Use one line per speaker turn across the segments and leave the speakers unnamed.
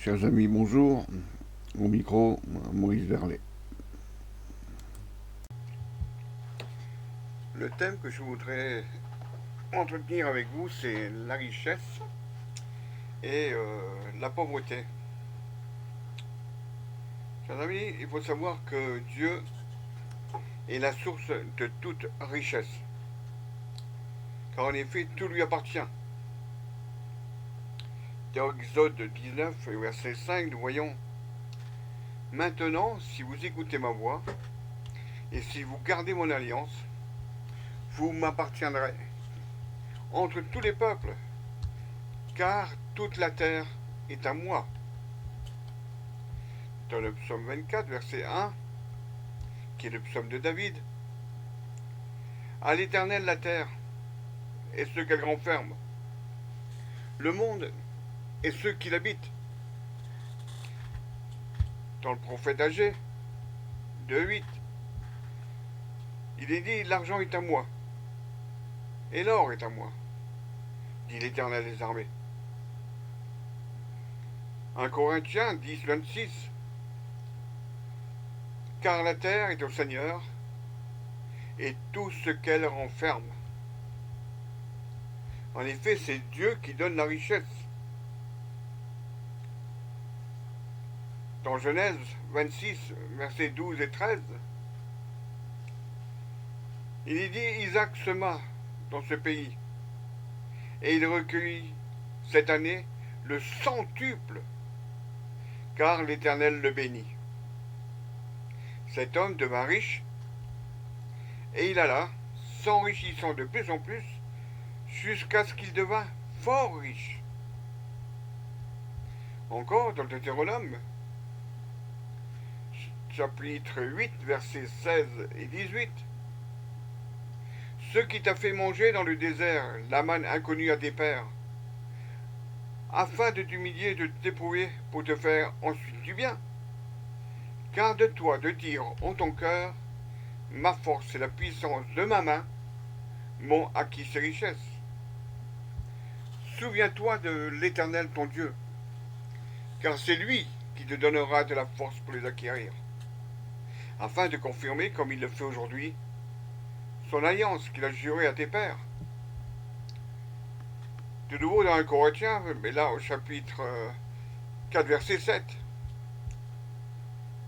Chers amis, bonjour. Au micro, Maurice Verlet. Le thème que je voudrais entretenir avec vous, c'est la richesse et la pauvreté. Chers amis, il faut savoir que Dieu est la source de toute richesse. Car en effet, tout lui appartient. Dans Exode 19, verset 5, nous voyons: Maintenant, si vous écoutez ma voix, et si vous gardez mon alliance, vous m'appartiendrez entre tous les peuples, car toute la terre est à moi. Dans le psaume 24, verset 1, qui est le psaume de David: À l'Éternel la terre et ceux qu'elle renferme, le monde et ceux qui l'habitent. Dans le prophète Agé 2,8, il est dit: L'argent est à moi, et l'or est à moi, dit l'Éternel des armées. 1 Corinthiens 10, 26, Car la terre est au Seigneur, et tout ce qu'elle renferme. En effet, c'est Dieu qui donne la richesse. Dans Genèse 26, versets 12 et 13, il est dit: Isaac sema dans ce pays, et il recueillit cette année le centuple, car l'Éternel le bénit. Cet homme devint riche, et il alla, s'enrichissant de plus en plus, jusqu'à ce qu'il devint fort riche. Encore dans le Deutéronome, chapitre 8, versets 16 et 18, Ce qui t'a fait manger dans le désert la manne inconnue à tes pères, afin de t'humilier et de t'éprouver pour te faire ensuite du bien. Garde-toi de dire en ton cœur: Ma force et la puissance de ma main m'ont acquis ces richesses. Souviens-toi de l'Éternel ton Dieu, car c'est lui qui te donnera de la force pour les acquérir, afin de confirmer, comme il le fait aujourd'hui, son alliance qu'il a jurée à tes pères. De nouveau dans 1 Corinthiens, mais là au chapitre 4, verset 7.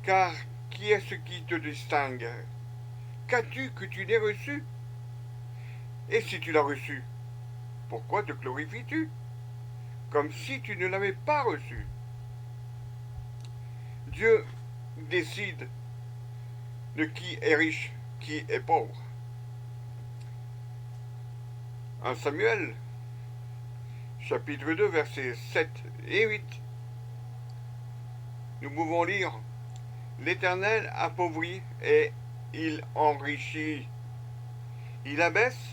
Car qui est-ce qui te distingue? Qu'as-tu que tu n'aies reçu? Et si tu l'as reçu, pourquoi te glorifies-tu, comme si tu ne l'avais pas reçu? Dieu décide de qui est riche, qui est pauvre. 1 Samuel, chapitre 2, versets 7 et 8, nous pouvons lire: L'Éternel appauvrit et il enrichit. Il abaisse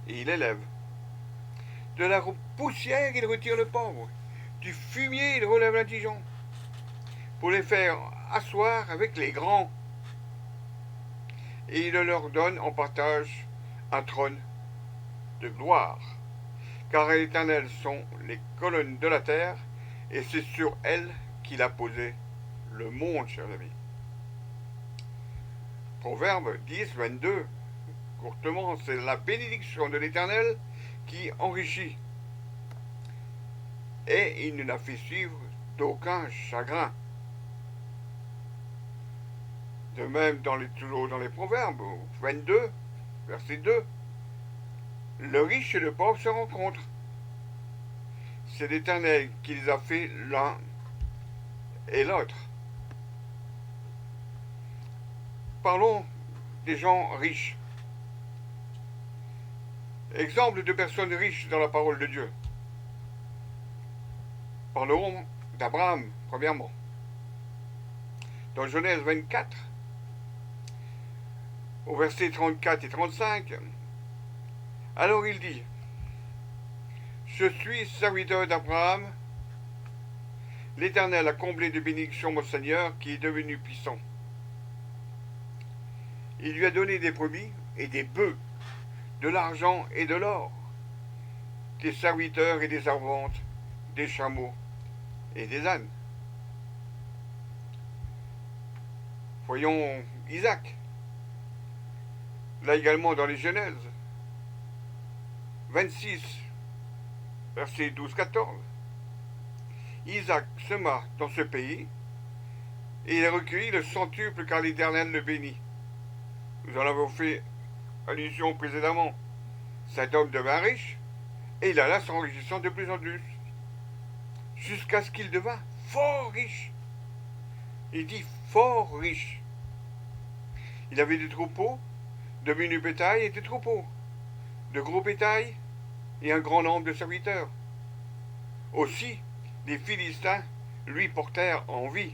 et il élève. De la poussière, il retire le pauvre. Du fumier, il relève l'indigent, pour les faire asseoir avec les grands. Et il leur donne en partage un trône de gloire. Car l'Éternel sont les colonnes de la terre, et c'est sur elles qu'il a posé le monde, chers amis. Proverbe 10, 22, courtement, c'est la bénédiction de l'Éternel qui enrichit, et il ne la fait suivre d'aucun chagrin. De même, toujours dans les Proverbes 22, verset 2, le riche et le pauvre se rencontrent. C'est l'Éternel qui les a fait l'un et l'autre. Parlons des gens riches. Exemple de personnes riches dans la parole de Dieu. Parlerons d'Abraham, premièrement. Dans Genèse 24, au verset 34 et 35, alors il dit: Je suis serviteur d'Abraham, l'Éternel a comblé de bénédictions mon Seigneur qui est devenu puissant. Il lui a donné des brebis et des bœufs, de l'argent et de l'or, des serviteurs et des servantes, des chameaux et des ânes. Voyons Isaac, là également dans les Genèses, 26, versets 12-14. Isaac sema dans ce pays, et il recueillit le centuple car l'Éternel le bénit. Nous en avons fait allusion précédemment. Cet homme devint riche, et il alla s'enrichissant de plus en plus, jusqu'à ce qu'il devint fort riche. Il dit fort riche. Il avait des troupeaux, de menu bétail et des troupeaux, de gros bétail et un grand nombre de serviteurs. Aussi, les Philistins lui portèrent envie.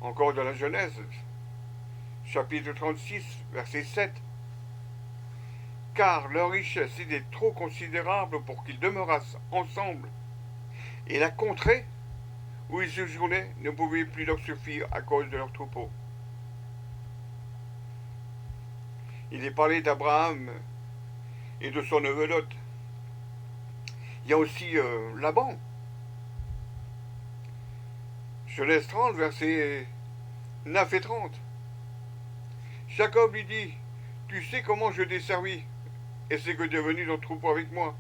Encore de la Genèse, chapitre 36, verset 7. Car leur richesse était trop considérable pour qu'ils demeurassent ensemble, et la contrée où ils séjournaient ne pouvait plus leur suffire à cause de leurs troupeaux. Il est parlé d'Abraham et de son neveu Lot. Il y a aussi Laban. Genèse 30, versets 9 et 30. Jacob lui dit, tu sais comment je t'ai servi, et c'est que tu es venu dans le troupeau avec moi.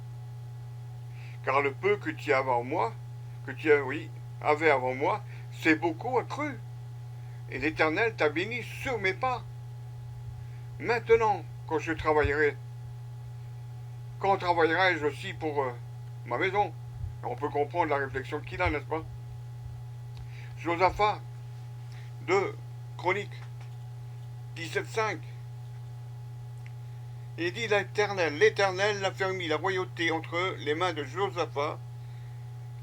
Car le peu que tu avais avant moi, avais avant moi, c'est beaucoup accru. Et l'Éternel t'a béni sur mes pas. Maintenant, quand travaillerai-je aussi pour ma maison? On peut comprendre la réflexion qu'il a, n'est-ce pas? Josaphat, 2 Chroniques, 17,5. Il dit l'Éternel a fermé la royauté entre les mains de Josaphat,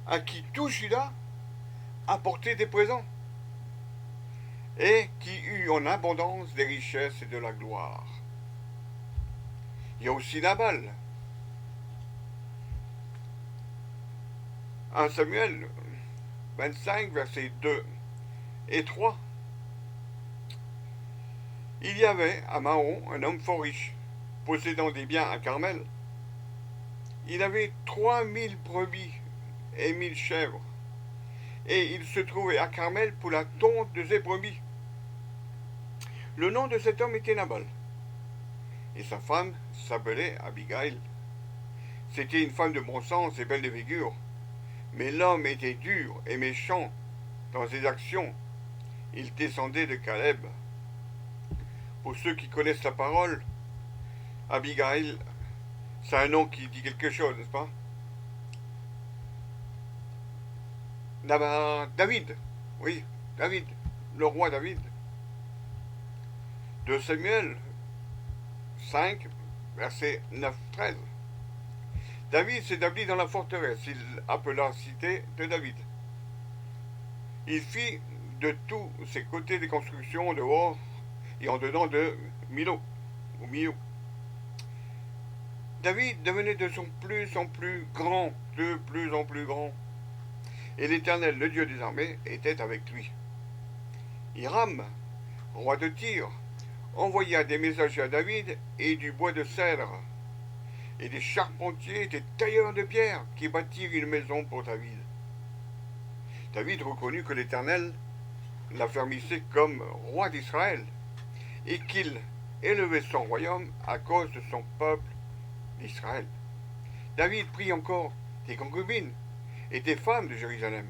à qui tout Juda apportait des présents, et qui eut en abondance des richesses et de la gloire. Il y a aussi Nabal. 1 Samuel 25, versets 2 et 3. Il y avait à Mahon un homme fort riche, possédant des biens à Carmel. Il avait 3000 brebis et 1000 chèvres, et il se trouvait à Carmel pour la tonte de ses brebis. Le nom de cet homme était Nabal, et sa femme s'appelait Abigail. C'était une femme de bon sens et belle de figure, mais l'homme était dur et méchant dans ses actions. Il descendait de Caleb. Pour ceux qui connaissent la parole, Abigail, c'est un nom qui dit quelque chose, n'est-ce pas? David, oui, David, le roi David. 2 Samuel 5, verset 9-13. David s'établit dans la forteresse, il appela la cité de David. Il fit de tous ses côtés des constructions dehors et en dedans de Milo, ou Milo. David devenait de son plus en plus grand, de plus en plus grand. Et l'Éternel, le Dieu des armées, était avec lui. Hiram, roi de Tyr, envoya des messagers à David et du bois de cèdre, et des charpentiers, des tailleurs de pierre, qui bâtirent une maison pour David. David reconnut que l'Éternel l'affermissait comme roi d'Israël, et qu'il élevait son royaume à cause de son peuple d'Israël. David prit encore des concubines et des femmes de Jérusalem.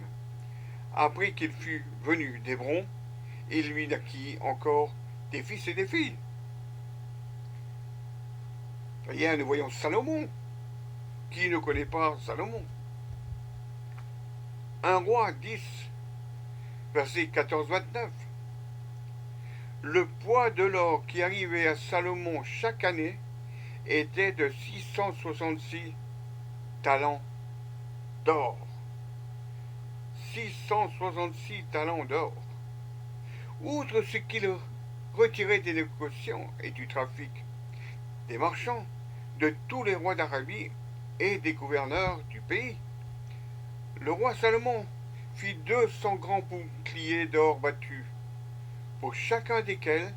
Après qu'il fut venu d'Hébron, il lui naquit encore des fils et des filles. D'ailleurs, nous voyons Salomon. Qui ne connaît pas Salomon? 1 roi 10, verset 14-29. Le poids de l'or qui arrivait à Salomon chaque année était de 666 talents d'or. 666 talents d'or. Outre ce qu'il retirait des négociations et du trafic des marchands, de tous les rois d'Arabie et des gouverneurs du pays, le roi Salomon fit 200 grands boucliers d'or battus, pour chacun desquels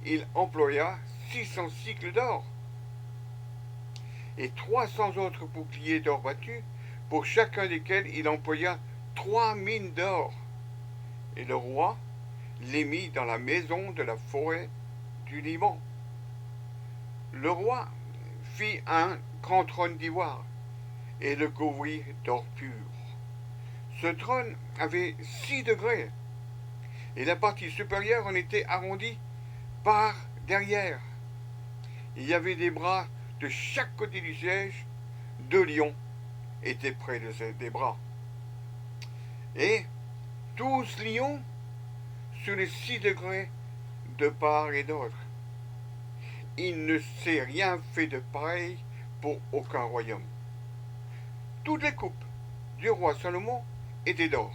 il employa 600 cycles d'or, et 300 autres boucliers d'or battus pour chacun desquels il employa 3 mines d'or. Et le roi les mit dans la maison de la forêt du Liban. Le roi fit un grand trône d'ivoire et le couvrit d'or pur. Ce trône avait 6 degrés et la partie supérieure en était arrondie par derrière. Il y avait des bras de chaque côté du siège. 2 lions étaient près des bras. Et 12 lions sur les 6 degrés de part et d'autre. Il ne s'est rien fait de pareil pour aucun royaume. Toutes les coupes du roi Salomon étaient d'or,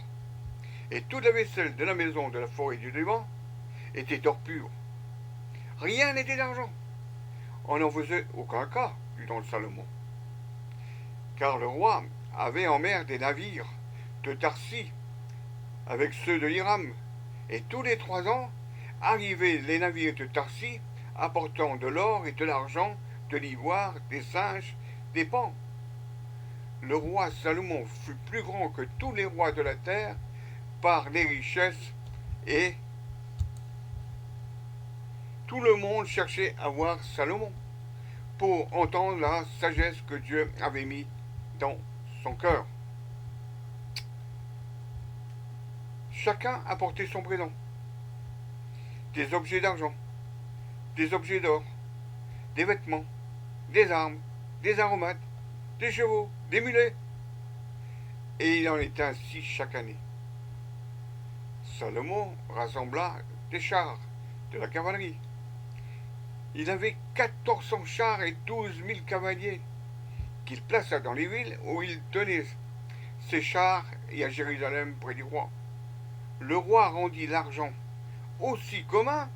et toute la vaisselle de la maison de la forêt du Liban était d'or pur. Rien n'était d'argent. On n'en faisait aucun cas du don de Salomon, car le roi avait en mer des navires de Tarsis avec ceux de Hiram, et tous les 3 ans arrivaient les navires de Tarsis apportant de l'or et de l'argent, de l'ivoire, des singes, des paons. Le roi Salomon fut plus grand que tous les rois de la terre par les richesses, et tout le monde cherchait à voir Salomon pour entendre la sagesse que Dieu avait mis dans son cœur. Chacun apportait son présent, des objets d'argent, des objets d'or, des vêtements, des armes, des aromates, des chevaux, des mulets. Et il en était ainsi chaque année. Salomon rassembla des chars, de la cavalerie. Il avait 1400 chars et 12 000 cavaliers qu'il plaça dans les villes où il tenait ses chars et à Jérusalem près du roi. Le roi rendit l'argent aussi commun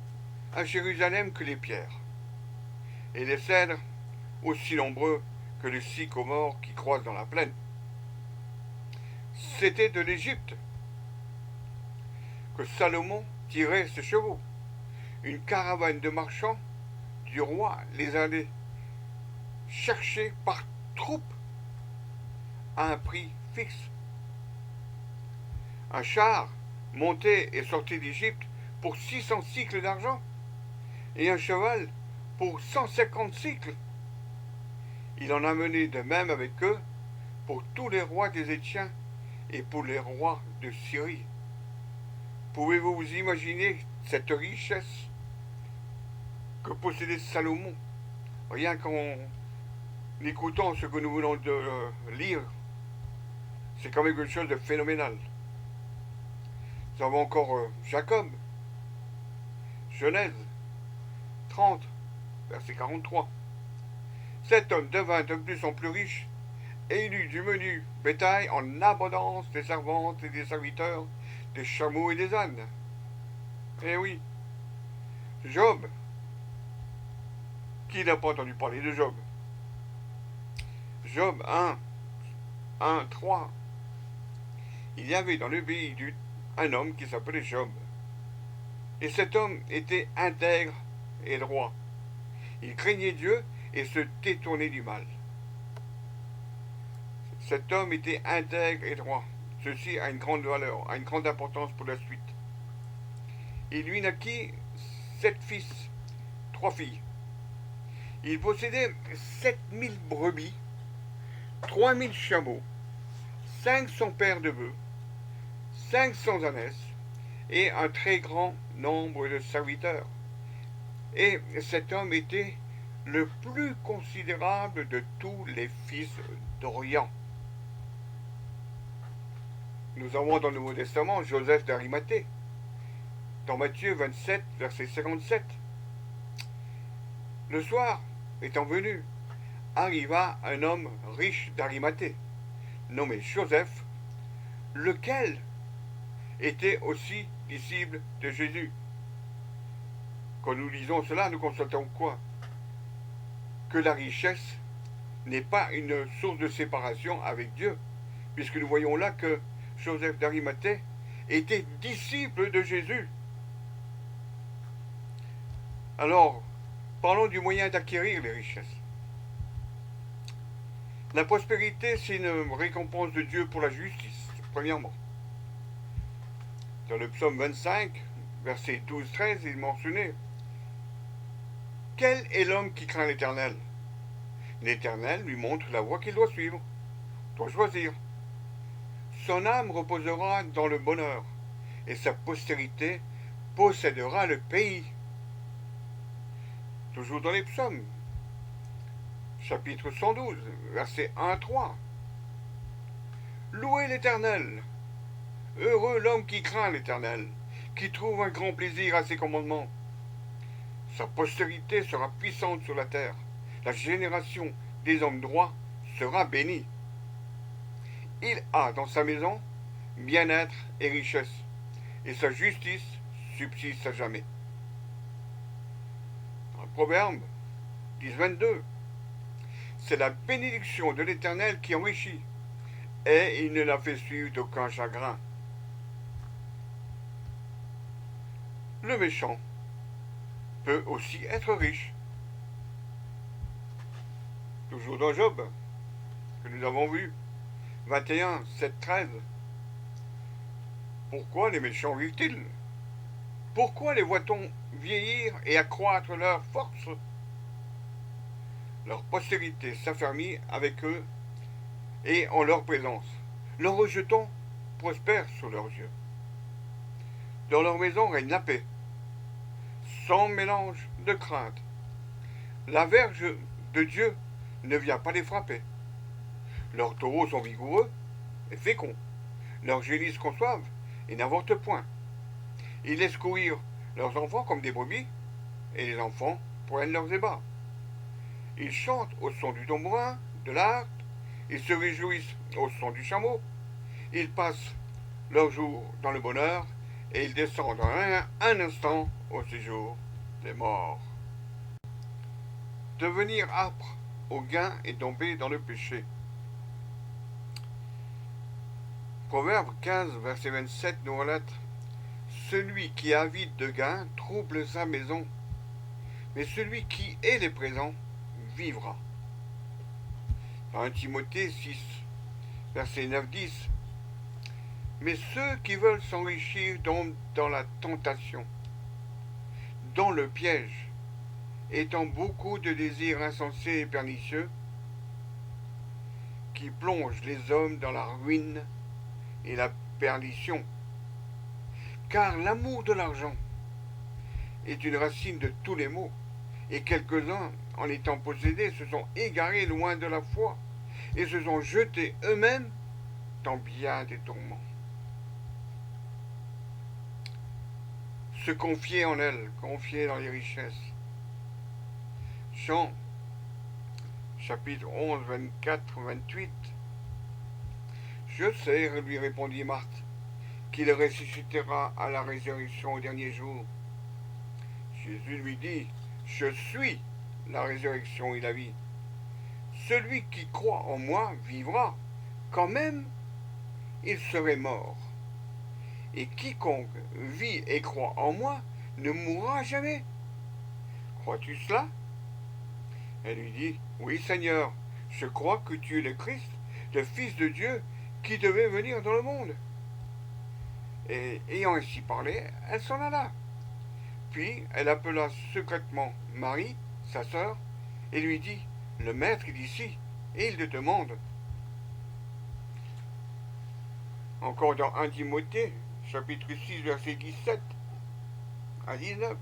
à Jérusalem que les pierres, et les cèdres aussi nombreux que les sycomores qui croissent dans la plaine. C'était de l'Égypte que Salomon tirait ses chevaux. Une caravane de marchands du roi les allait chercher par troupes à un prix fixe. Un char montait et sortait d'Égypte pour 600 cycles d'argent et un cheval pour 150 cycles. Il en a mené de même avec eux pour tous les rois des Étiens et pour les rois de Syrie. Pouvez-vous vous imaginer cette richesse que possédait Salomon? Rien qu'en écoutant ce que nous venons de lire, c'est quand même quelque chose de phénoménal. Nous avons encore Jacob, Genèse 30, verset 43. Cet homme devint de plus en plus riche, et il eut du menu bétail en abondance, des servantes et des serviteurs, des chameaux et des ânes. Eh oui, Job. Qui n'a pas entendu parler de Job? Job 1, 3. Il y avait dans le pays un homme qui s'appelait Job. Et cet homme était intègre et droit. Il craignait Dieu et se détournait du mal. Cet homme était intègre et droit. Ceci a une grande valeur, a une grande importance pour la suite. Il lui naquit 7 fils, 3 filles. Il possédait 7000 brebis, 3000 chameaux, 500 paires de bœufs, 500 ânesses et un très grand nombre de serviteurs. Et cet homme était le plus considérable de tous les fils d'Orient. Nous avons dans le Nouveau Testament Joseph d'Arimathée, dans Matthieu 27, verset 57. Le soir, étant venu, arriva un homme riche d'Arimathée, nommé Joseph, lequel était aussi disciple de Jésus. Quand nous lisons cela, nous constatons quoi? Que la richesse n'est pas une source de séparation avec Dieu, puisque nous voyons là que Joseph d'Arimathée était disciple de Jésus. Alors, parlons du moyen d'acquérir les richesses. La prospérité, c'est une récompense de Dieu pour la justice, premièrement. Dans le psaume 25, versets 12-13, il est mentionné: quel est l'homme qui craint l'Éternel? L'Éternel lui montre la voie qu'il doit suivre, doit choisir. Son âme reposera dans le bonheur, et sa postérité possédera le pays. Toujours dans les psaumes, chapitre 112, versets 1 à 3. Louez l'Éternel. Heureux l'homme qui craint l'Éternel, qui trouve un grand plaisir à ses commandements. Sa postérité sera puissante sur la terre. La génération des hommes droits sera bénie. Il a dans sa maison bien-être et richesse, et sa justice subsiste à jamais. Dans le Proverbe 10-22, c'est la bénédiction de l'Éternel qui enrichit, et il ne la fait suivre d'aucun chagrin. Le méchant peut aussi être riche. Toujours dans Job, que nous avons vu, 21, 7, 13. Pourquoi les méchants vivent-ils? Pourquoi les voit-on vieillir et accroître leur force? Leur postérité s'affermit avec eux et en leur présence. Leurs rejetons prospèrent sous leurs yeux. Dans leur maison règne la paix, sans mélange de crainte. La verge de Dieu ne vient pas les frapper. Leurs taureaux sont vigoureux et féconds. Leurs génisses conçoivent et n'avortent point. Ils laissent courir leurs enfants comme des brebis, et les enfants prennent leurs ébats. Ils chantent au son du tambourin, de l'harpe, ils se réjouissent au son du chameau. Ils passent leur jour dans le bonheur, et ils descendent un instant au séjour des morts. Devenir âpre au gain et tomber dans le péché. Proverbe 15, verset 27 nous relate: celui qui est avide de gain trouble sa maison, mais celui qui est les présents vivra. Dans 1 Timothée 6, verset 9-10, mais ceux qui veulent s'enrichir tombent dans la tentation, dans le piège, étant beaucoup de désirs insensés et pernicieux, qui plongent les hommes dans la ruine et la perdition. Car l'amour de l'argent est une racine de tous les maux, et quelques-uns, en étant possédés, se sont égarés loin de la foi, et se sont jetés eux-mêmes dans bien des tourments. Se confier en elle, confier dans les richesses. Jean, chapitre 11, 24, 28. Je sais, lui répondit Marthe, qu'il ressuscitera à la résurrection au dernier jour. Jésus lui dit: je suis la résurrection et la vie. Celui qui croit en moi vivra, quand même il serait mort. Et quiconque vit et croit en moi ne mourra jamais. Crois-tu cela? Elle lui dit: oui, Seigneur, je crois que tu es le Christ, le Fils de Dieu, qui devait venir dans le monde. Et ayant ainsi parlé, elle s'en alla. Puis elle appela secrètement Marie, sa sœur, et lui dit: le maître est ici, et il te demande. Encore dans 1 Timothée, chapitre 6, verset 17 à 19.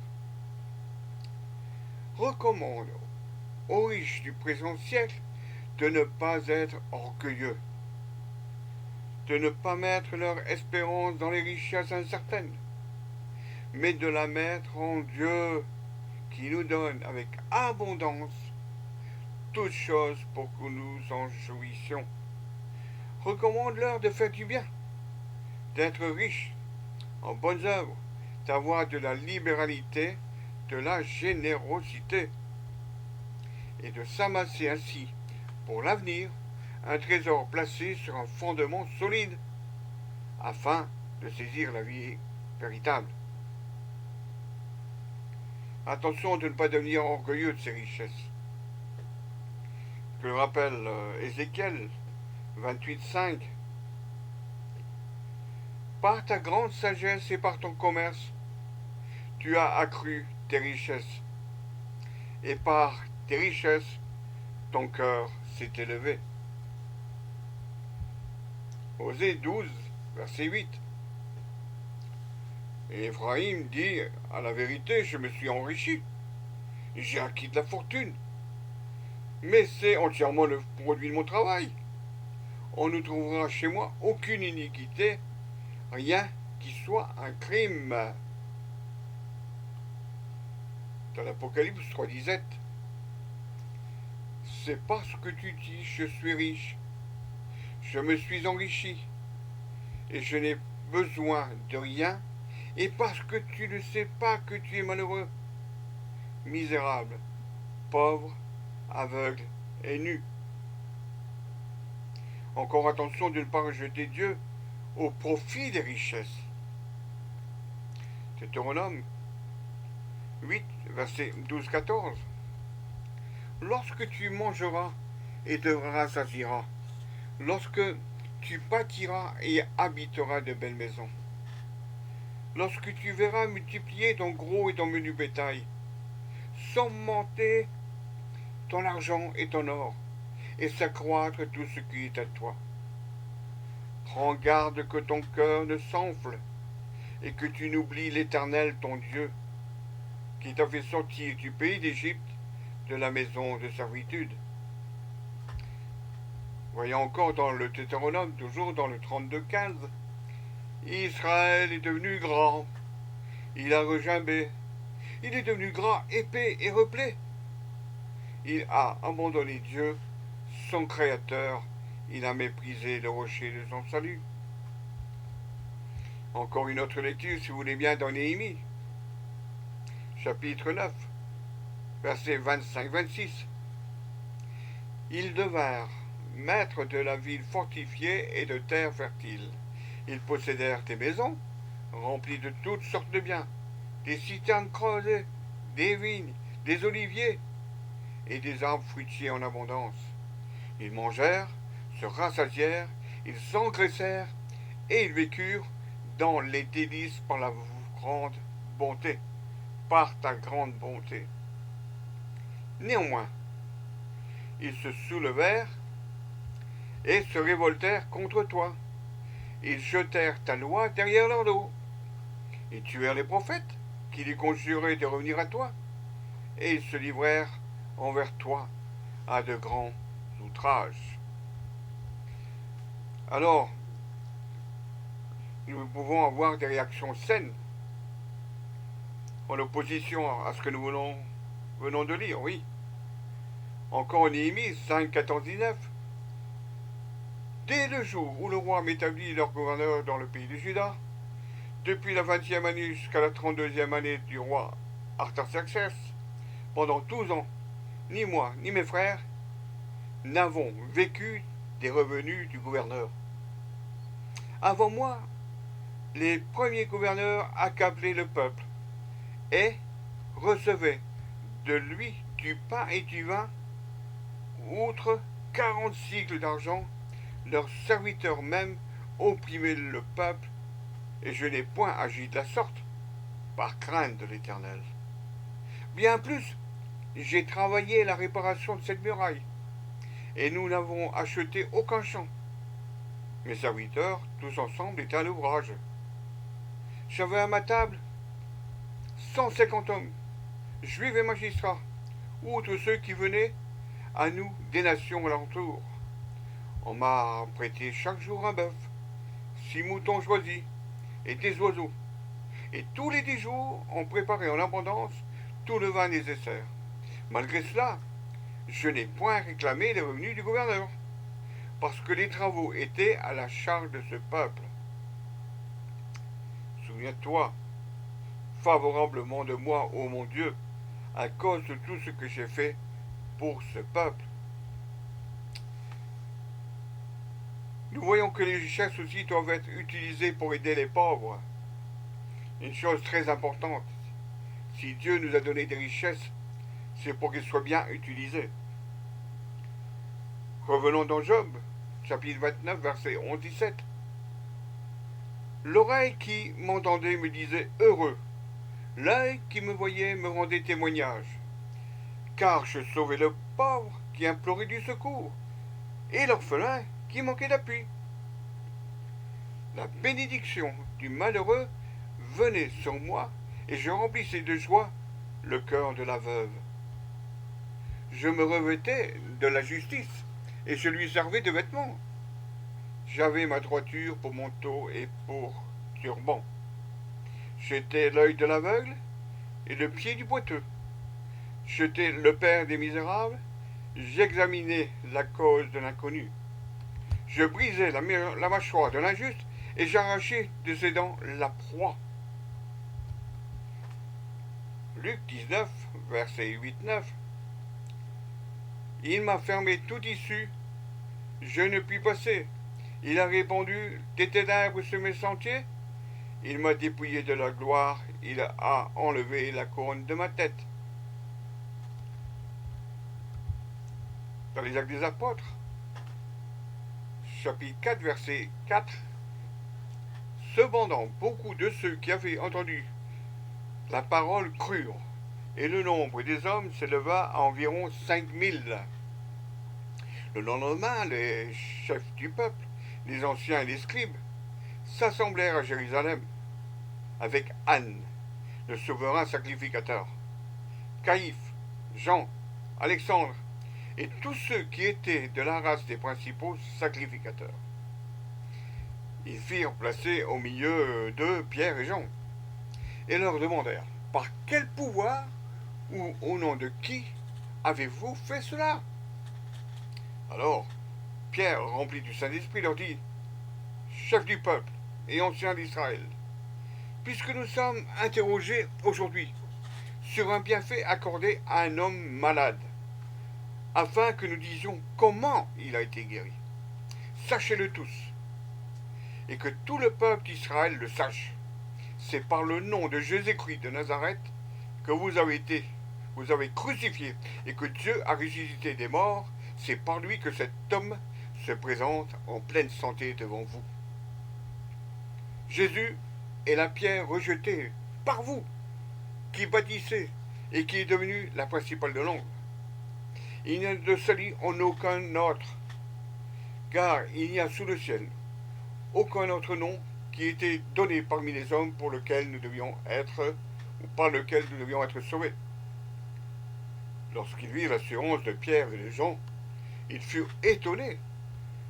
Recommande aux riches du présent siècle de ne pas être orgueilleux, de ne pas mettre leur espérance dans les richesses incertaines, mais de la mettre en Dieu, qui nous donne avec abondance toutes choses pour que nous en jouissions. Recommande-leur de faire du bien, d'être riches en bonnes œuvres, d'avoir de la libéralité, de la générosité, et de s'amasser ainsi pour l'avenir un trésor placé sur un fondement solide, afin de saisir la vie véritable. Attention de ne pas devenir orgueilleux de ses richesses. que le rappelle Ézéchiel 28,5. Par ta grande sagesse et par ton commerce, tu as accru tes richesses, et par tes richesses, ton cœur s'est élevé. Osée 12, verset 8. Et Éphraïm dit, à la vérité, je me suis enrichi, j'ai acquis de la fortune, mais c'est entièrement le produit de mon travail. On ne trouvera chez moi aucune iniquité, rien qui soit un crime. Dans l'Apocalypse 3,17, c'est parce que tu dis, je suis riche, je me suis enrichi, et je n'ai besoin de rien, et parce que tu ne sais pas que tu es malheureux, misérable, pauvre, aveugle et nu. Encore attention de ne pas rejeter Dieu au profit des richesses. Deutéronome 8, verset 12-14. Lorsque tu mangeras et te rassasieras, lorsque tu bâtiras et habiteras de belles maisons, lorsque tu verras multiplier ton gros et ton menu bétail, s'augmenter ton argent et ton or, et s'accroître tout ce qui est à toi. Prends garde que ton cœur ne s'enfle, et que tu n'oublies l'Éternel ton Dieu, qui t'a fait sortir du pays d'Égypte, de la maison de servitude. Voyons encore dans le Deutéronome, toujours dans le 32,15. Israël est devenu grand, il a regimbé, il est devenu gras, épais et replé. Il a abandonné Dieu, son Créateur, il a méprisé le rocher de son salut. Encore une autre lecture, si vous voulez bien, dans Néhémie, chapitre 9, versets 25-26. Ils devinrent maîtres de la ville fortifiée et de terres fertiles. Ils possédèrent des maisons, remplies de toutes sortes de biens, des citernes creusées, des vignes, des oliviers et des arbres fruitiers en abondance. Ils mangèrent, se rassasièrent, ils s'engraissèrent et ils vécurent dans les délices par la grande bonté, par ta grande bonté. Néanmoins, ils se soulevèrent et se révoltèrent contre toi. Ils jetèrent ta loi derrière leur dos. Ils tuèrent les prophètes qui les conjuraient de revenir à toi. Et ils se livrèrent envers toi à de grands outrages. Alors, nous pouvons avoir des réactions saines en opposition à ce que nous venons de lire, oui. Encore en Néhémie 5, 14, 19. Dès le jour où le roi m'établit leur gouverneur dans le pays de Juda, depuis la 20e année jusqu'à la 32e année du roi Artaxerxès, pendant 12 ans, ni moi ni mes frères n'avons vécu des revenus du gouverneur. Avant moi, les premiers gouverneurs accablaient le peuple et recevaient de lui du pain et du vin, outre 40 cycles d'argent. Leurs serviteurs même opprimaient le peuple, et je n'ai point agi de la sorte, par crainte de l'Éternel. Bien plus, j'ai travaillé la réparation de cette muraille, et nous n'avons acheté aucun champ. Mes serviteurs, tous ensemble, étaient à l'ouvrage. J'avais à ma table 150 hommes, juifs et magistrats, outre ceux qui venaient à nous des nations alentour. On m'a prêté chaque jour un bœuf, 6 moutons choisis et des oiseaux. Et tous les 10 jours, on préparait en abondance tout le vin nécessaire. Malgré cela, je n'ai point réclamé les revenus du gouverneur, parce que les travaux étaient à la charge de ce peuple. Souviens-toi favorablement de moi, ô mon Dieu, à cause de tout ce que j'ai fait pour ce peuple. Nous voyons que les richesses aussi doivent être utilisées pour aider les pauvres. Une chose très importante, si Dieu nous a donné des richesses, c'est pour qu'elles soient bien utilisées. Revenons dans Job, chapitre 29, versets 11-17. L'oreille qui m'entendait me disait heureux. L'œil qui me voyait me rendait témoignage. Car je sauvais le pauvre qui implorait du secours, et l'orphelin qui manquait d'appui. La bénédiction du malheureux venait sur moi, et je remplissais de joie le cœur de la veuve. Je me revêtais de la justice, et je lui servais de vêtements. J'avais ma droiture pour manteau et pour turban. J'étais l'œil de l'aveugle et le pied du boiteux. J'étais le père des misérables, j'examinais la cause de l'inconnu. Je brisais la mâchoire de l'injuste et j'arrachais de ses dents la proie. Luc 19, versets 8-9. Il m'a fermé toute issue, je ne puis passer. Il a répandu des ténèbres sur mes sentiers. Il m'a dépouillé de la gloire, il a enlevé la couronne de ma tête. Dans les Actes des Apôtres, chapitre 4, verset 4. Cependant, beaucoup de ceux qui avaient entendu la parole crurent, et le nombre des hommes s'éleva à environ 5000. Le lendemain, les chefs du peuple, les anciens et les scribes, s'assemblèrent à Jérusalem avec Anne, le souverain sacrificateur, Caïphe, Jean, Alexandre et tous ceux qui étaient de la race des principaux sacrificateurs. Ils firent placer au milieu d'eux Pierre et Jean et leur demandèrent: par quel pouvoir ou au nom de qui avez-vous fait cela? Alors Pierre, rempli du Saint-Esprit, leur dit: chef du peuple et anciens d'Israël, puisque nous sommes interrogés aujourd'hui sur un bienfait accordé à un homme malade, afin que nous disions comment il a été guéri, sachez-le tous, et que tout le peuple d'Israël le sache. C'est par le nom de Jésus-Christ de Nazareth que vous avez crucifié, et que Dieu a ressuscité des morts. C'est par lui que cet homme se présente en pleine santé devant vous. Jésus est la pierre rejetée par vous, qui bâtissez et qui est devenue la principale de l'angle. Il n'y a de salut en aucun autre, car il n'y a sous le ciel aucun autre nom qui ait été donné parmi les hommes pour lequel nous devions être, ou par lequel nous devions être sauvés. Lorsqu'ils virent l'assurance de Pierre et de Jean, ils furent étonnés,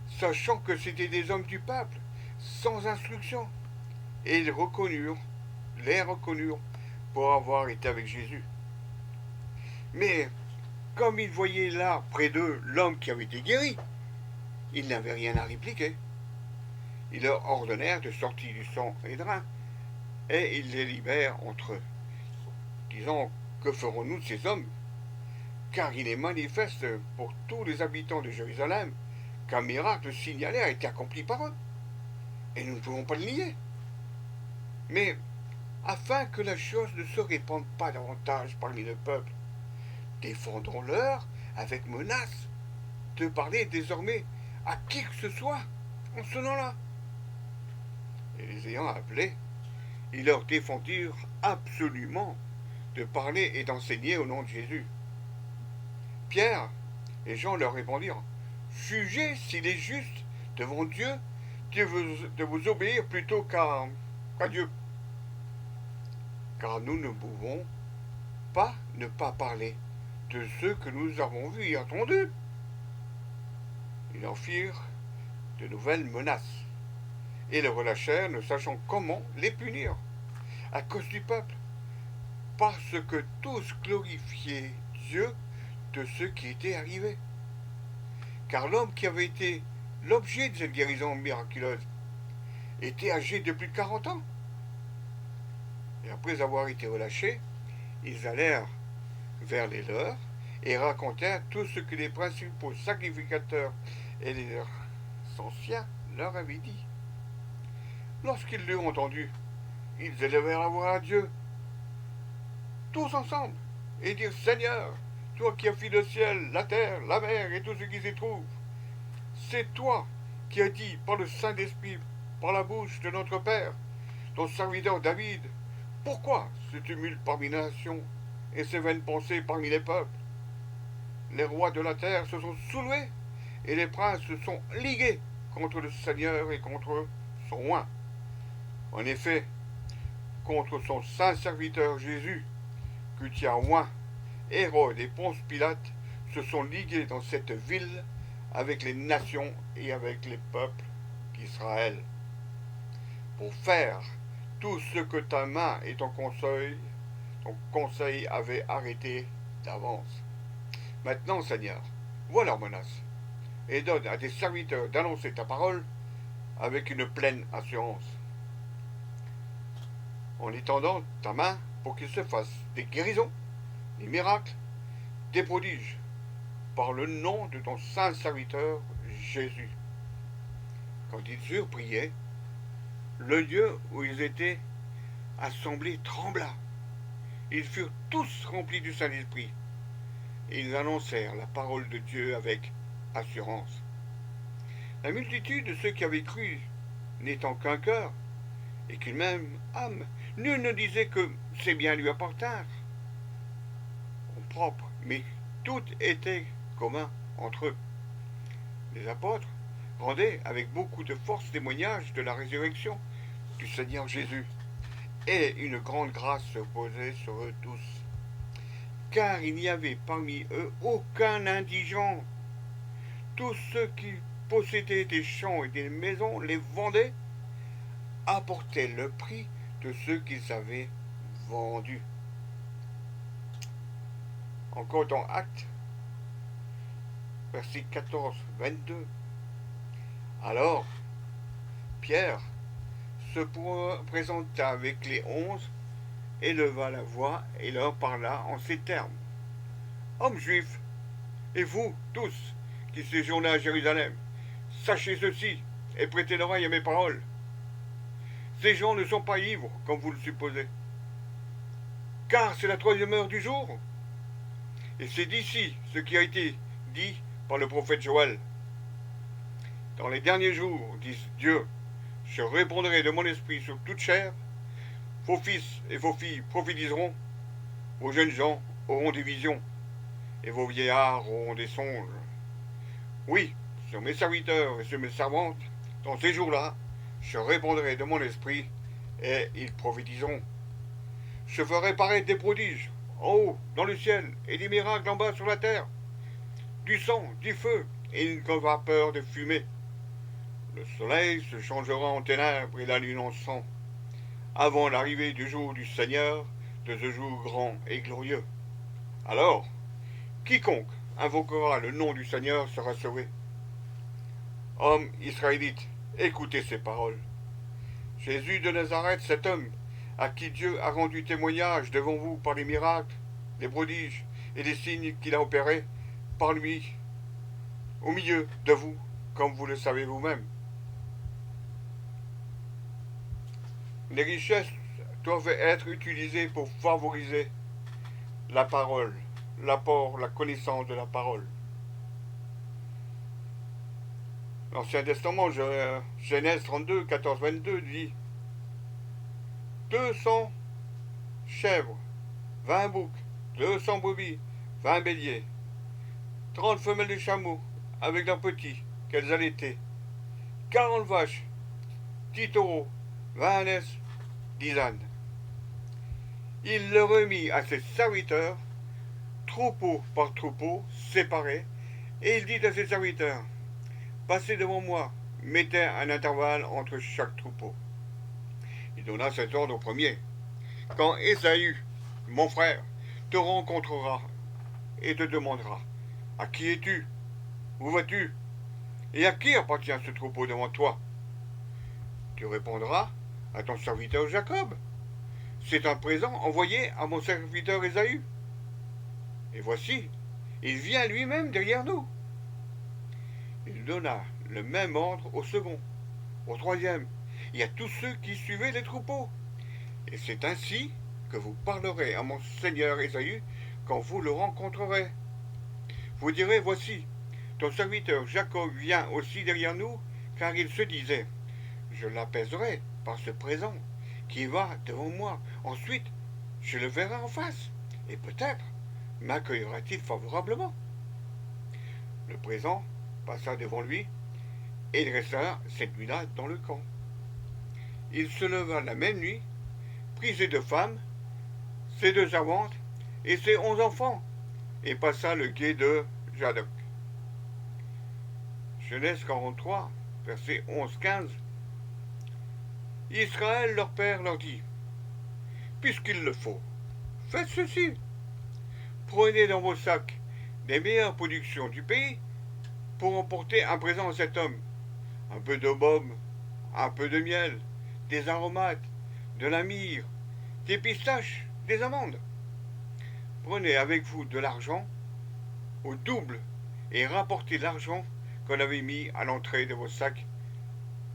sachant que c'étaient des hommes du peuple, sans instruction, et ils les reconnurent pour avoir été avec Jésus. Mais comme ils voyaient là, près d'eux, l'homme qui avait été guéri, ils n'avaient rien à répliquer. Ils leur ordonnèrent de sortir du sang et drain, et ils les libèrent entre eux, disant: que ferons-nous de ces hommes? Car il est manifeste pour tous les habitants de Jérusalem qu'un miracle signalé a été accompli par eux, et nous ne pouvons pas le nier. Mais afin que la chose ne se répande pas davantage parmi le peuple, défendons-leur avec menace de parler désormais à qui que ce soit en ce nom-là. Et les ayant appelés, ils leur défendirent absolument de parler et d'enseigner au nom de Jésus. Pierre et Jean leur répondirent: jugez s'il est juste devant Dieu de vous obéir plutôt qu'à Dieu. Car nous ne pouvons pas ne pas parler de ceux que nous avons vus et entendus. Ils en firent de nouvelles menaces et les relâchèrent, ne sachant comment les punir, à cause du peuple, parce que tous glorifiaient Dieu de ce qui était arrivé. Car l'homme qui avait été l'objet de cette guérison miraculeuse était âgé de plus de 40 ans. Et après avoir été relâchés, ils allèrent vers les leurs et racontèrent tout ce que les principaux sacrificateurs et les anciens leur avaient dit. Lorsqu'ils l'eurent entendu, ils élevèrent la voix à Dieu, tous ensemble, et dirent: Seigneur, toi qui as fait le ciel, la terre, la mer et tout ce qui s'y trouve, c'est toi qui as dit par le Saint-Esprit, par la bouche de notre Père, ton serviteur David, pourquoi ce tumulte parmi les nations et ces vaines pensées parmi les peuples? Les rois de la terre se sont soulevés et les princes se sont ligués contre le Seigneur et contre son oint. En effet, contre son saint serviteur Jésus, que tu as oint, Hérode et Ponce Pilate se sont ligués dans cette ville avec les nations et avec les peuples d'Israël, pour faire tout ce que ta main et ton conseil avaient arrêté d'avance. Maintenant, Seigneur, vois leurs menaces, et donne à tes serviteurs d'annoncer ta parole avec une pleine assurance, en étendant ta main pour qu'il se fasse des guérisons, des miracles, des prodiges, par le nom de ton saint serviteur Jésus. Quand ils eurent prié, le lieu où ils étaient assemblés trembla. Ils furent tous remplis du Saint-Esprit, et ils annoncèrent la parole de Dieu avec assurance. La multitude de ceux qui avaient cru n'étant qu'un cœur, et qu'une même âme, nul ne disait que ces biens lui appartinrent en propre, mais tout était commun entre eux. Les apôtres rendaient avec beaucoup de force témoignage de la résurrection du Seigneur Jésus, et une grande grâce se posait sur eux tous, car il n'y avait parmi eux aucun indigent. Tous ceux qui possédaient des champs et des maisons les vendaient, apportaient le prix de ceux qu'ils avaient vendus. Encore dans Actes, verset 14-22. Alors, Pierre se présenta avec les 11, éleva la voix et leur parla en ces termes. Hommes juifs, et vous tous qui séjournez à Jérusalem, sachez ceci et prêtez l'oreille à mes paroles. Ces gens ne sont pas ivres, comme vous le supposez, car c'est la 3e heure du jour. Et c'est d'ici ce qui a été dit par le prophète Joël. Dans les derniers jours, dit Dieu, je répondrai de mon esprit sur toute chair. Vos fils et vos filles prophétiseront, vos jeunes gens auront des visions, et vos vieillards auront des songes. Oui, sur mes serviteurs et sur mes servantes, dans ces jours-là, je répondrai de mon esprit, et ils prophétiseront. Je ferai paraître des prodiges, en haut, dans le ciel, et des miracles en bas sur la terre, du sang, du feu, et une vapeur de fumée. Le soleil se changera en ténèbres et la lune en sang, avant l'arrivée du jour du Seigneur, de ce jour grand et glorieux. Alors, quiconque invoquera le nom du Seigneur sera sauvé. Hommes israélites, écoutez ces paroles. Jésus de Nazareth, cet homme à qui Dieu a rendu témoignage devant vous par les miracles, les prodiges et les signes qu'il a opérés par lui, au milieu de vous, comme vous le savez vous-même. Les richesses doivent être utilisées pour favoriser la parole, l'apport, la connaissance de la parole. L'Ancien Testament, Genèse 32, 14, 22 dit 200 chèvres, 20 boucs, 200 brebis, 20 béliers, 30 femelles de chameaux avec leurs petits qu'elles allaitaient, 40 vaches, 10 taureaux, 20 ânes, 10 ânes. Il le remit à ses serviteurs, troupeau par troupeau, séparés, et il dit à ses serviteurs, passez devant moi, mettez un intervalle entre chaque troupeau. Il donna cet ordre au premier. Quand Ésaü, mon frère, te rencontrera et te demandera, à qui es-tu? Où vas-tu? Et à qui appartient ce troupeau devant toi? Tu répondras à ton serviteur Jacob. C'est un présent envoyé à mon serviteur Ésaü. Et voici, il vient lui-même derrière nous. Il donna le même ordre au second, au troisième, et à tous ceux qui suivaient les troupeaux. Et c'est ainsi que vous parlerez à mon seigneur Ésaü quand vous le rencontrerez. Vous direz, voici, ton serviteur Jacob vient aussi derrière nous, car il se disait, je l'apaiserai par ce présent qui va devant moi. Ensuite, je le verrai en face, et peut-être m'accueillera-t-il favorablement. Le présent passa devant lui, et il resta cette nuit-là dans le camp. Il se leva la même nuit, prit ses 2 femmes, ses 2 servantes et ses 11 enfants, et passa le gué de Jadok. Genèse 43, versets 11-15. Israël, leur père, leur dit, puisqu'il le faut, faites ceci. Prenez dans vos sacs les meilleures productions du pays pour emporter un présent à cet homme. Un peu de baume, un peu de miel, des aromates, de la myrrhe, des pistaches, des amandes. Prenez avec vous de l'argent au double et rapportez l'argent qu'on avait mis à l'entrée de vos sacs.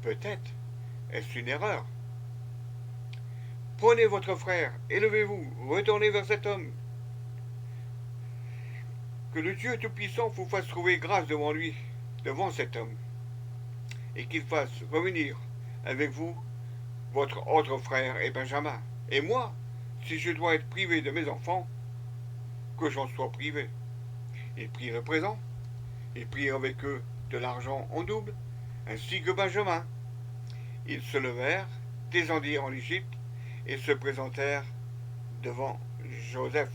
Peut-être est-ce une erreur. Prenez votre frère, élevez-vous, retournez vers cet homme. Que le Dieu Tout-Puissant vous fasse trouver grâce devant lui, devant cet homme, et qu'il fasse revenir avec vous votre autre frère et Benjamin. Et moi, si je dois être privé de mes enfants, que j'en sois privé. Ils prirent le présent, ils prirent avec eux de l'argent en double, ainsi que Benjamin. Ils se levèrent, descendirent en Égypte et se présentèrent devant Joseph.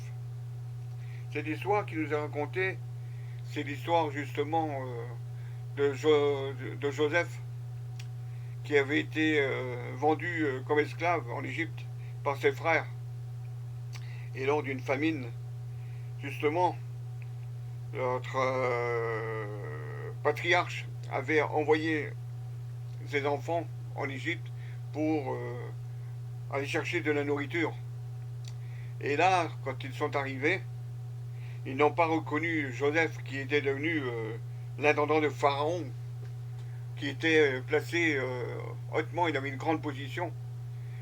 Cette histoire qui nous est racontée, c'est l'histoire justement de Joseph qui avait été vendu comme esclave en Égypte par ses frères. Et lors d'une famine, justement, notre patriarche avait envoyé ses enfants en Égypte pour aller chercher de la nourriture. Et là, quand ils sont arrivés, ils n'ont pas reconnu Joseph qui était devenu l'intendant de Pharaon, qui était placé hautement, il avait une grande position.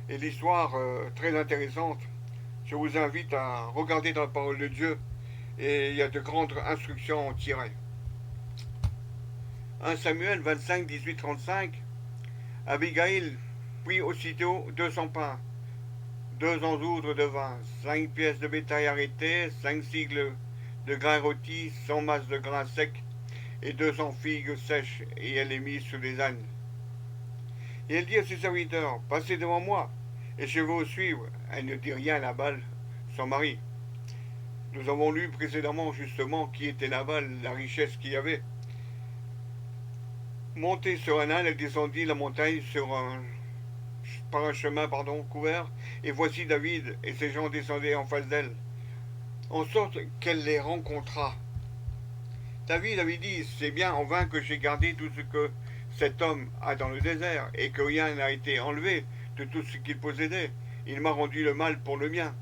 Et l'histoire très intéressante, je vous invite à regarder dans la parole de Dieu et il y a de grandes instructions à en tirer. 1 Samuel 25, 18, 35. Abigail prit aussitôt 200 pains, 2 enzoudres de vin, 5 pièces de bétail arrêtées, 5 sigles de grains rôtis, 100 masses de grains secs et 200 figues sèches, et elle les mit sur les ânes. Et elle dit à ses serviteurs, passez devant moi, et je vais vous suivre. Elle ne dit rien à Nabal, son mari. Nous avons lu précédemment justement qui était Nabal, la richesse qu'il y avait. Montée sur un âne, elle descendit la montagne par un chemin couvert, et voici David et ses gens descendaient en face d'elle, en sorte qu'elle les rencontra. David avait dit, c'est bien en vain que j'ai gardé tout ce que cet homme a dans le désert, et que rien n'a été enlevé de tout ce qu'il possédait. Il m'a rendu le mal pour le mien.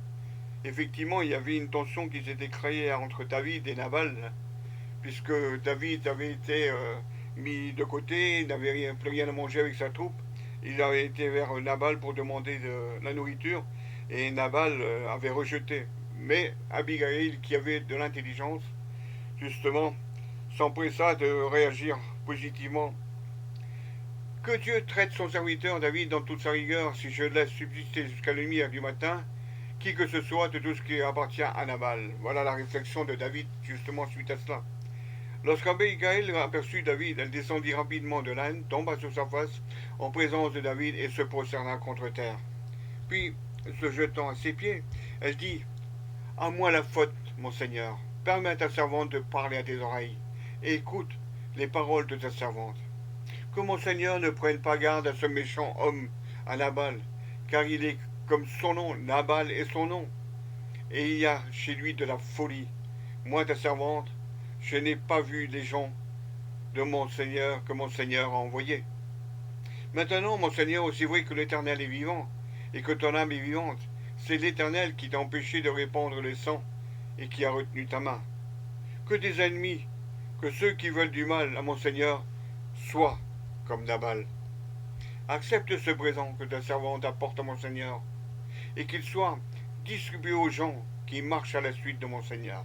Effectivement, il y avait une tension qui s'était créée entre David et Nabal, puisque David avait été mis de côté, il n'avait plus rien à manger avec sa troupe. Il avait été vers Nabal pour demander de la nourriture, et Nabal avait rejeté. Mais Abigail, qui avait de l'intelligence, justement, s'empressa de réagir positivement. Que Dieu traite son serviteur David dans toute sa rigueur, si je laisse subsister jusqu'à la lumière du matin, qui que ce soit de tout ce qui appartient à Nabal. Voilà la réflexion de David, justement, suite à cela. Lorsqu'Abigail aperçut David, elle descendit rapidement de l'âne, tomba sur sa face en présence de David et se prosterna contre terre. Puis, se jetant à ses pieds, elle dit, à moi la faute, mon Seigneur. Permets à ta servante de parler à tes oreilles, et écoute les paroles de ta servante. Que mon Seigneur ne prenne pas garde à ce méchant homme, à Nabal, car il est comme son nom, Nabal est son nom, et il y a chez lui de la folie. Moi, ta servante, je n'ai pas vu les gens de mon Seigneur que mon Seigneur a envoyés. Maintenant, mon Seigneur, aussi vrai que l'Éternel est vivant, et que ton âme est vivante, c'est l'Éternel qui t'a empêché de répandre le sang, et qui a retenu ta main. Que tes ennemis, que ceux qui veulent du mal à mon Seigneur, soient comme Nabal. Accepte ce présent que ta servante apporte à mon Seigneur, et qu'il soit distribué aux gens qui marchent à la suite de mon Seigneur.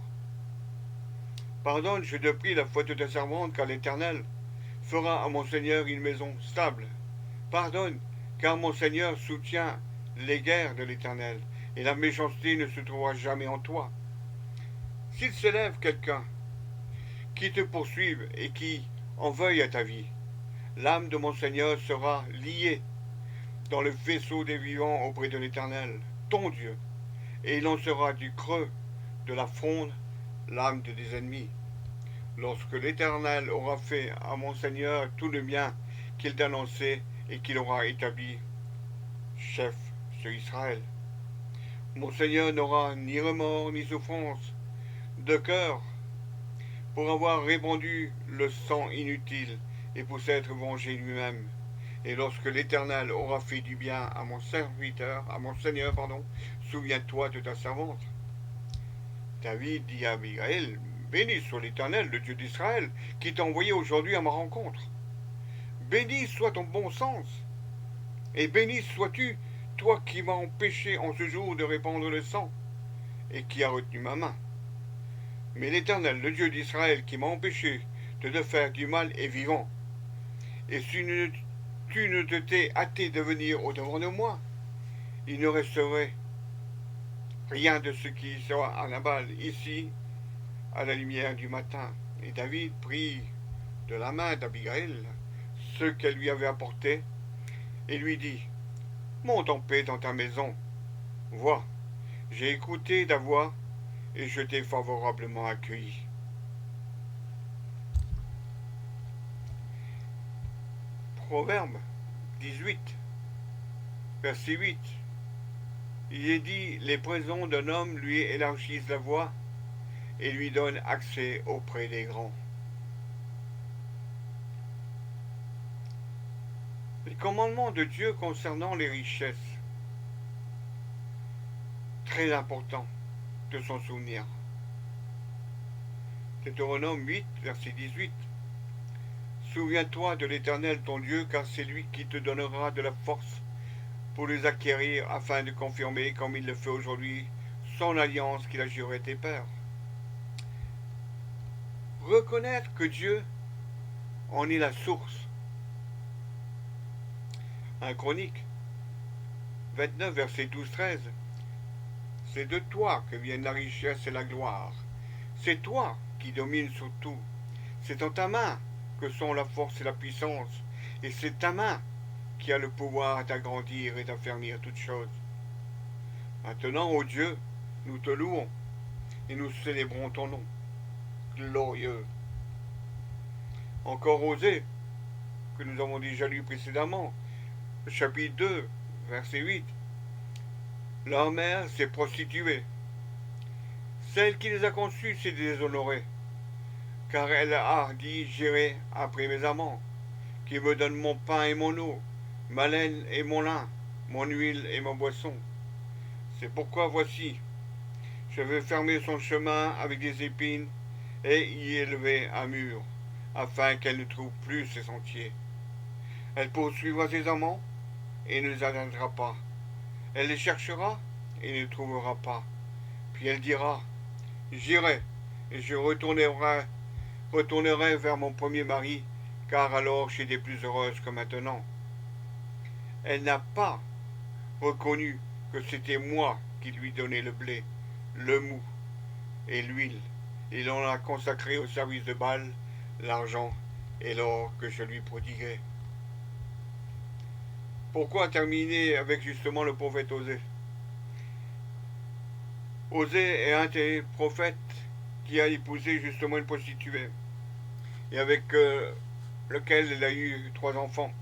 Pardonne, je te prie, la faute de ta servante, car l'Éternel fera à mon Seigneur une maison stable. Pardonne, car mon Seigneur soutient les guerres de l'Éternel, et la méchanceté ne se trouvera jamais en toi. S'il s'élève quelqu'un qui te poursuive et qui en veuille à ta vie, l'âme de mon Seigneur sera liée dans le faisceau des vivants auprès de l'Éternel, ton Dieu, et il en sera du creux de la fronde l'âme de tes ennemis. Lorsque l'Éternel aura fait à mon Seigneur tout le bien qu'il t'a annoncé et qu'il aura établi chef sur Israël. Mon Seigneur n'aura ni remords ni souffrance de cœur pour avoir répandu le sang inutile et pour s'être vengé lui-même. Et lorsque l'Éternel aura fait du bien à mon serviteur, à mon Seigneur, pardon, souviens-toi de ta servante. David dit à Abigail, béni soit l'Éternel, le Dieu d'Israël, qui t'a envoyé aujourd'hui à ma rencontre. Béni soit ton bon sens, et béni sois-tu, toi qui m'as empêché en ce jour de répandre le sang, et qui as retenu ma main. Mais l'Éternel, le Dieu d'Israël, qui m'a empêché de te faire du mal, est vivant. Et si tu ne te t'es hâté de venir au-devant de moi, il ne resterait rien de ce qui sera à Nabal ici, à la lumière du matin. Et David prit de la main d'Abigail ce qu'elle lui avait apporté et lui dit, monte en paix dans ta maison. Vois, j'ai écouté ta voix et je t'ai favorablement accueilli. Proverbe 18, verset 8. Il est dit, les prisons d'un homme lui élargissent la voie et lui donnent accès auprès des grands. Les commandements de Dieu concernant les richesses, très important de s'en souvenir. Deutéronome 8, verset 18. Souviens-toi de l'Éternel ton Dieu, car c'est lui qui te donnera de la force pour les acquérir afin de confirmer, comme il le fait aujourd'hui, son alliance qu'il a juré tes pères. Reconnaître que Dieu en est la source. 1 Chronique 29, verset 12-13. C'est de toi que viennent la richesse et la gloire. C'est toi qui domines sur tout. C'est dans ta main que sont la force et la puissance. Et c'est ta main qui a le pouvoir d'agrandir et d'affermir toutes choses. Maintenant, ô Dieu, nous te louons et nous célébrons ton nom. Glorieux. Encore Osée, que nous avons déjà lu précédemment, chapitre 2, verset 8. Leur mère s'est prostituée. Celle qui les a conçus s'est déshonorée, car elle a dit, j'irai après mes amants, qui me donnent mon pain et mon eau, ma laine et mon lin, mon huile et ma boisson. C'est pourquoi voici, je vais fermer son chemin avec des épines et y élever un mur, afin qu'elle ne trouve plus ses sentiers. Elle poursuivra ses amants et ne les atteindra pas. Elle les cherchera et ne trouvera pas. Puis elle dira, j'irai et je retournerai vers mon premier mari, car alors j'étais plus heureuse que maintenant. Elle n'a pas reconnu que c'était moi qui lui donnais le blé, le mou et l'huile, et l'on a consacré au service de Baal l'argent et l'or que je lui prodiguais. Pourquoi terminer avec justement le prophète Osée? Osée est un des prophètes qui a épousé justement une prostituée, et avec lequel elle a eu 3 enfants.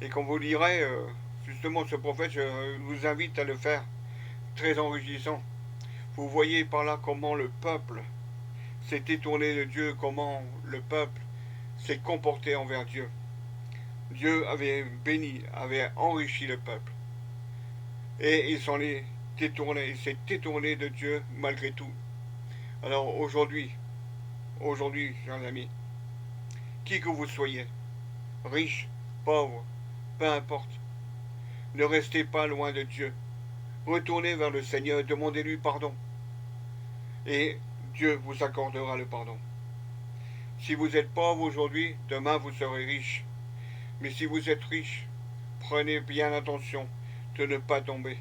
Et quand vous lirez justement ce prophète, je vous invite à le faire, très enrichissant. Vous voyez par là comment le peuple s'est détourné de Dieu, comment le peuple s'est comporté envers Dieu. Dieu avait béni, avait enrichi le peuple. Et il s'est détourné de Dieu malgré tout. Alors aujourd'hui, chers amis, qui que vous soyez, riche, pauvre, peu importe, ne restez pas loin de Dieu. Retournez vers le Seigneur, demandez-lui pardon. Et Dieu vous accordera le pardon. Si vous êtes pauvre aujourd'hui, demain vous serez riche. Mais si vous êtes riche, prenez bien attention de ne pas tomber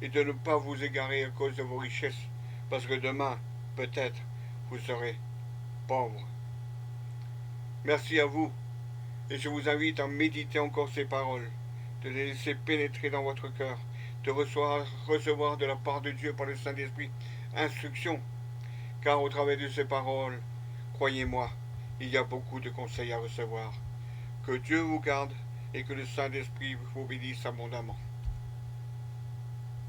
et de ne pas vous égarer à cause de vos richesses, parce que demain, peut-être, vous serez pauvre. Merci à vous, et je vous invite à méditer encore ces paroles, de les laisser pénétrer dans votre cœur, de recevoir de la part de Dieu par le Saint-Esprit instruction, car au travers de ces paroles, croyez-moi, il y a beaucoup de conseils à recevoir. Que Dieu vous garde et que le Saint-Esprit vous bénisse abondamment.